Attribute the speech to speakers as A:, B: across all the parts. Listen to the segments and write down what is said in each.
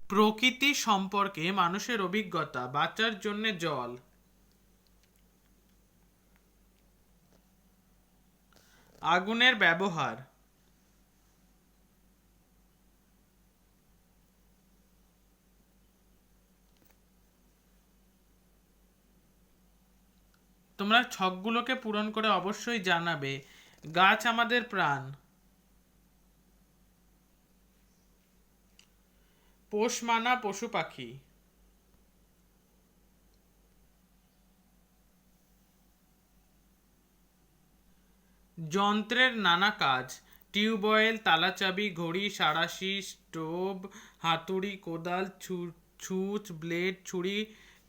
A: প্রকৃতি সম্পর্কে মানুষের অভিজ্ঞতা, বাঁচার জন্য জল। আগুনের ব্যবহার। তোমরা ছকগুলোকে পূরণ করে অবশ্যই জানাবে। গাছ আমাদের প্রাণ। পোষ মানা পশু পাখি। যন্ত্রের নানা কাজ। টিউবওয়েল, তালাচাবি, ঘড়ি, সাঁড়াশি, স্টোভ, হাতুড়ি, কোদাল, ছুঁচ, ব্লেড, ছুরি।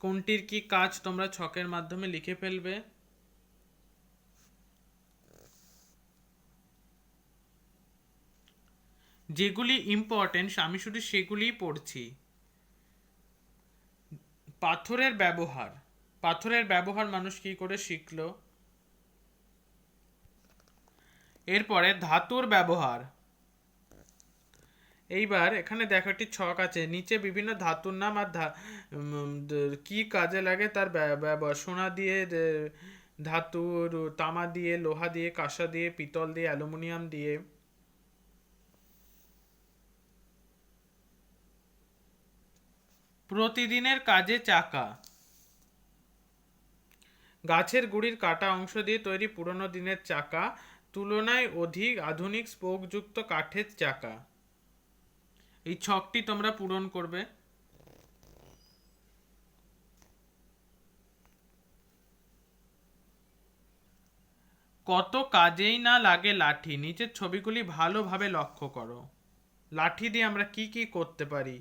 A: কোনটির কি কাজ তোমরা ছকের মাধ্যমে লিখে ফেলবে। যেগুলি ইম্পর্টেন্ট আমি শুধু সেগুলিই পড়ছি। পাথরের ব্যবহার। পাথরের ব্যবহার মানুষ কি করে শিখলো। এরপরে ধাতুর ব্যবহার। এইবার এখানে দেখো একটি ছক আছে, নিচে বিভিন্ন ধাতুর নাম আর কি কাজে লাগে তার ব্যবহার। সোনা দিয়ে, ধাতুর, তামা দিয়ে, লোহা দিয়ে, কাঁসা দিয়ে, পিতল দিয়ে, অ্যালুমিনিয়াম দিয়ে। প্রতিদিনের কাজে চাকা। গাছের গুড়ির কাটা অংশ দিয়ে তৈরি পুরনো দিনের চাকা, তুলনায় অধিক আধুনিক স্পোকযুক্ত কাঠের চাকা। এই ছকটি তোমরা পূরণ করবে। কত কাজেই না লাগে লাঠি। নিচের ছবিগুলি ভালোভাবে লক্ষ্য করো। লাঠি দিয়ে আমরা কি কি করতে পারি।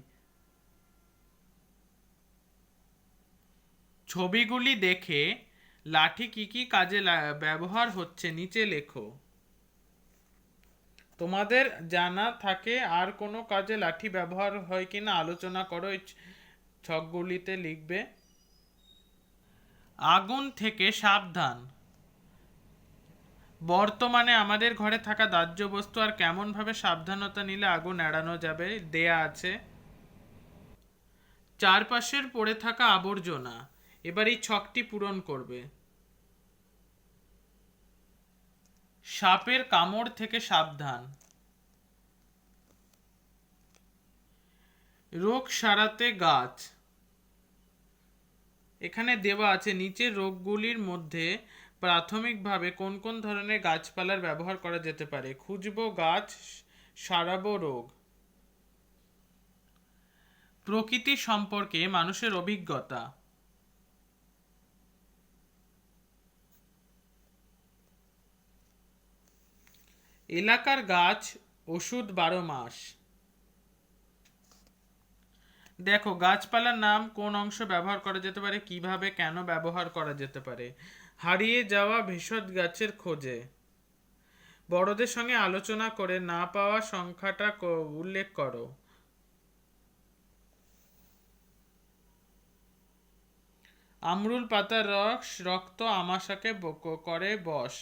A: ছবিগুলি দেখে লাঠি কি কি কাজে ব্যবহার হচ্ছে নিচে লেখো। তোমাদের জানা থাকে আর কোনো কাজে লাঠি ব্যবহার হয় কিনা আলোচনা করো, এই ছকগুলিতে লিখবে। আগুন থেকে সাবধান। বর্তমানে আমাদের ঘরে থাকা দাহ্য বস্তু আর কেমন ভাবে সাবধানতা নিলে আগুন এড়ানো যাবে দেয়া আছে। চারপাশের পড়ে থাকা আবর্জনা। এবার এই ছকটি পূরণ করবে। সাপের কামড় থেকে সাবধান। রোগ সারাতে গাছ। এখানে দেওয়া আছে নিচের রোগগুলির মধ্যে প্রাথমিকভাবে কোন কোন ধরনের গাছপালার ব্যবহার করা যেতে পারে। খুঁজবো গাছ, সারাবো রোগ। প্রকৃতি সম্পর্কে মানুষের অভিজ্ঞতা। এলাকার গাছ ওষুধ 12 মাস। দেখো গাছপালার নাম কোন অংশ ব্যবহার করা যেতে পারে, কিভাবে, কেন ব্যবহার করা যেতে পারে। হারিয়ে যাওয়া ভেষজ গাছের খোঁজে। বড়দের সঙ্গে আলোচনা করে না পাওয়া সংখ্যাটা উল্লেখ করো। আমরুল পাতার রস রক্ত আমাশাকে করে বশ।